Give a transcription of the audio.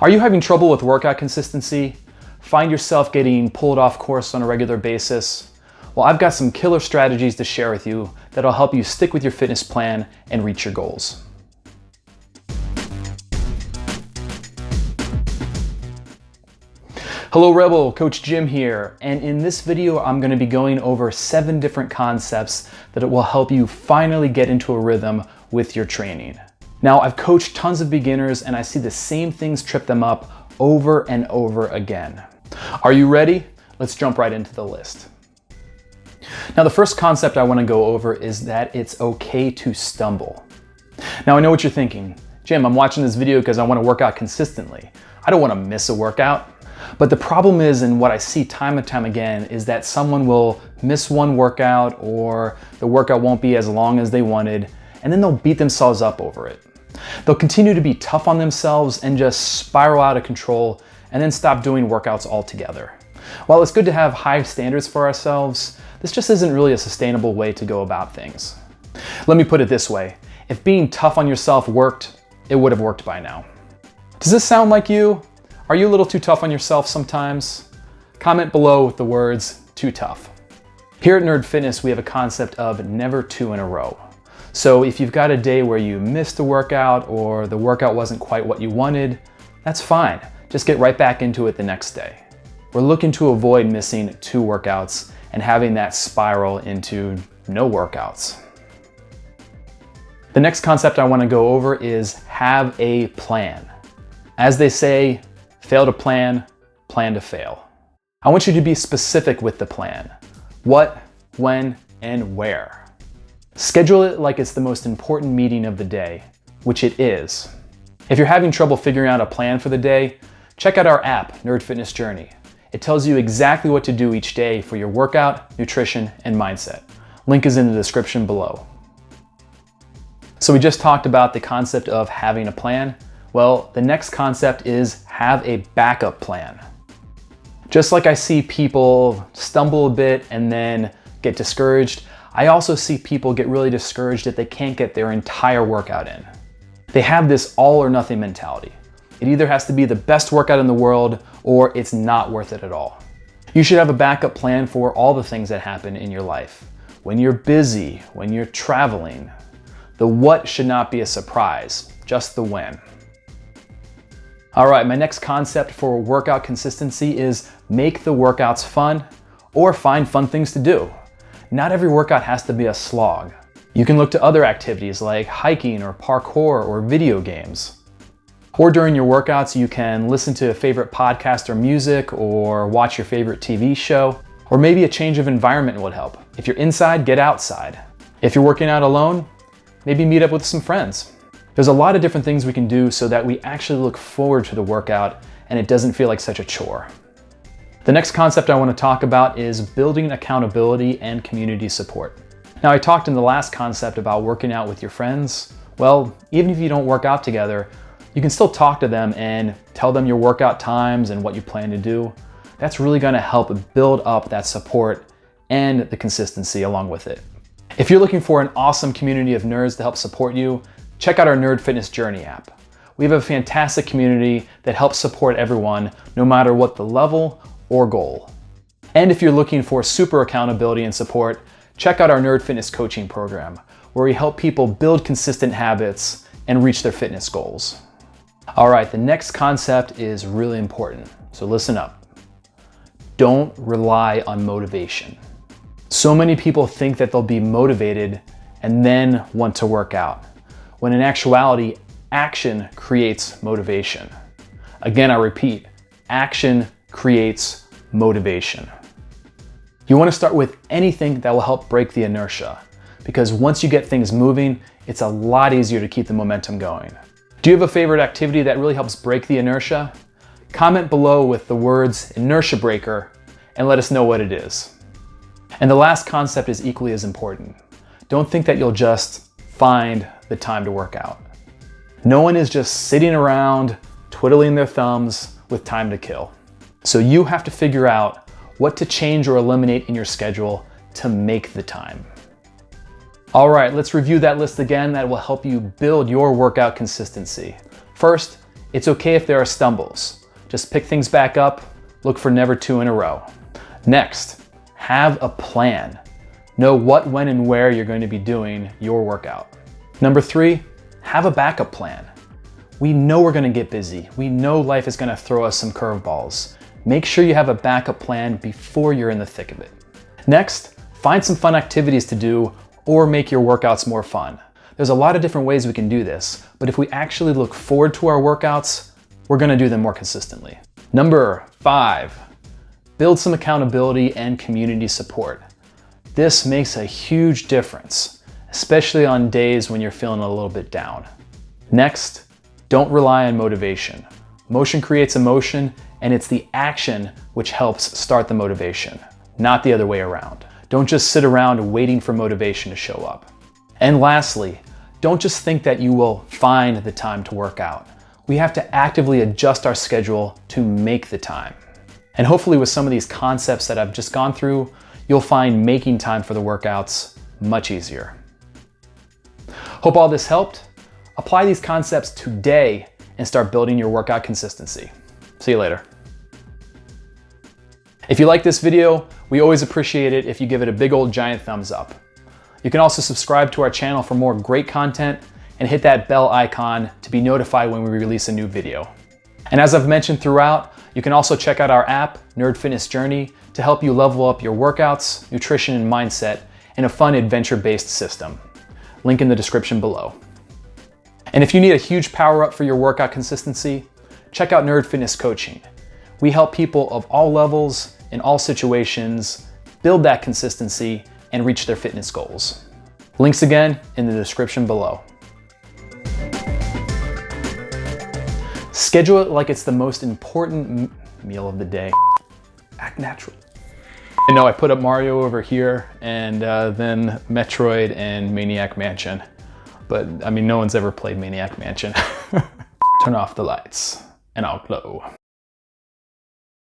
Are you having trouble with workout consistency? Find yourself getting pulled off course on a regular basis? Well, I've got some killer strategies to share with you that'll help you stick with your fitness plan and reach your goals. Hello Rebel, Coach Jim here, and in this video I'm going to be going over 7 different concepts that will help you finally get into a rhythm with your training. Now, I've coached tons of beginners and I see the same things trip them up over and over again. Are you ready? Let's jump right into the list. Now, the first concept I want to go over is that it's okay to stumble. Now, I know what you're thinking. Jim, I'm watching this video because I want to work out consistently. I don't want to miss a workout. But the problem is, and what I see time and time again, is that someone will miss one workout or the workout won't be as long as they wanted, and then they'll beat themselves up over it. They'll continue to be tough on themselves and just spiral out of control and then stop doing workouts altogether. While it's good to have high standards for ourselves, this just isn't really a sustainable way to go about things. Let me put it this way. If being tough on yourself worked, it would have worked by now. Does this sound like you? Are you a little too tough on yourself sometimes? Comment below with the words, too tough. Here at Nerd Fitness, we have a concept of never 2 in a row. So if you've got a day where you missed a workout or the workout wasn't quite what you wanted, that's fine. Just get right back into it the next day. We're looking to avoid missing 2 workouts and having that spiral into no workouts. The next concept I want to go over is have a plan. As they say, fail to plan, plan to fail. I want you to be specific with the plan. What, when, and where. Schedule it like it's the most important meeting of the day, which it is. If you're having trouble figuring out a plan for the day, check out our app, Nerd Fitness Journey. It tells you exactly what to do each day for your workout, nutrition, and mindset. Link is in the description below. So we just talked about the concept of having a plan. Well, the next concept is have a backup plan. Just like I see people stumble a bit and then get discouraged, I also see people get really discouraged if they can't get their entire workout in. They have this all or nothing mentality. It either has to be the best workout in the world or it's not worth it at all. You should have a backup plan for all the things that happen in your life. When you're busy, when you're traveling. The what should not be a surprise, just the when. All right, my next concept for workout consistency is make the workouts fun or find fun things to do. Not every workout has to be a slog. You can look to other activities like hiking or parkour or video games. Or during your workouts, you can listen to a favorite podcast or music or watch your favorite TV show. Or maybe a change of environment would help. If you're inside, get outside. If you're working out alone, maybe meet up with some friends. There's a lot of different things we can do so that we actually look forward to the workout and it doesn't feel like such a chore. The next concept I want to talk about is building accountability and community support. Now, I talked in the last concept about working out with your friends. Well, even if you don't work out together, you can still talk to them and tell them your workout times and what you plan to do. That's really going to help build up that support and the consistency along with it. If you're looking for an awesome community of nerds to help support you, check out our Nerd Fitness Journey app. We have a fantastic community that helps support everyone, no matter what the level or goal. And if you're looking for super accountability and support, check out our Nerd Fitness Coaching Program, where we help people build consistent habits and reach their fitness goals. All right, the next concept is really important, so listen up. Don't rely on motivation. So many people think that they'll be motivated and then want to work out, when in actuality, action creates motivation. Again, I repeat, action creates motivation. You want to start with anything that will help break the inertia, because once you get things moving, it's a lot easier to keep the momentum going. Do you have a favorite activity that really helps break the inertia? Comment below with the words inertia breaker and let us know what it is. And the last concept is equally as important. Don't think that you'll just find the time to work out. No one is just sitting around twiddling their thumbs with time to kill. So you have to figure out what to change or eliminate in your schedule to make the time. All right, let's review that list again. That will help you build your workout consistency. First, It's okay if there are stumbles. Just pick things back up, look for never 2 in a row. Next, have a plan. Know what, when, and where you're going to be doing your workout. Number 3, have a backup plan. We know we're gonna get busy. We know life is gonna throw us some curveballs. Make sure you have a backup plan before you're in the thick of it. Next, find some fun activities to do or make your workouts more fun. There's a lot of different ways we can do this, but if we actually look forward to our workouts, we're gonna do them more consistently. Number 5, build some accountability and community support. This makes a huge difference, especially on days when you're feeling a little bit down. Next, don't rely on motivation. Motion creates emotion, and it's the action which helps start the motivation, not the other way around. Don't just sit around waiting for motivation to show up. And lastly, don't just think that you will find the time to work out. We have to actively adjust our schedule to make the time. And hopefully with some of these concepts that I've just gone through, you'll find making time for the workouts much easier. Hope all this helped. Apply these concepts today and start building your workout consistency. See you later. If you like this video, we always appreciate it if you give it a big old giant thumbs up. You can also subscribe to our channel for more great content and hit that bell icon to be notified when we release a new video. And as I've mentioned throughout, you can also check out our app, Nerd Fitness Journey, to help you level up your workouts, nutrition, and mindset in a fun adventure-based system. Link in the description below. And if you need a huge power up for your workout consistency, check out Nerd Fitness Coaching. We help people of all levels, in all situations, build that consistency and reach their fitness goals. Links again in the description below. Schedule it like it's the most important meal of the day. Act natural. I know I put up Mario over here and then Metroid and Maniac Mansion. But I mean, no one's ever played Maniac Mansion. Turn off the lights and I'll glow.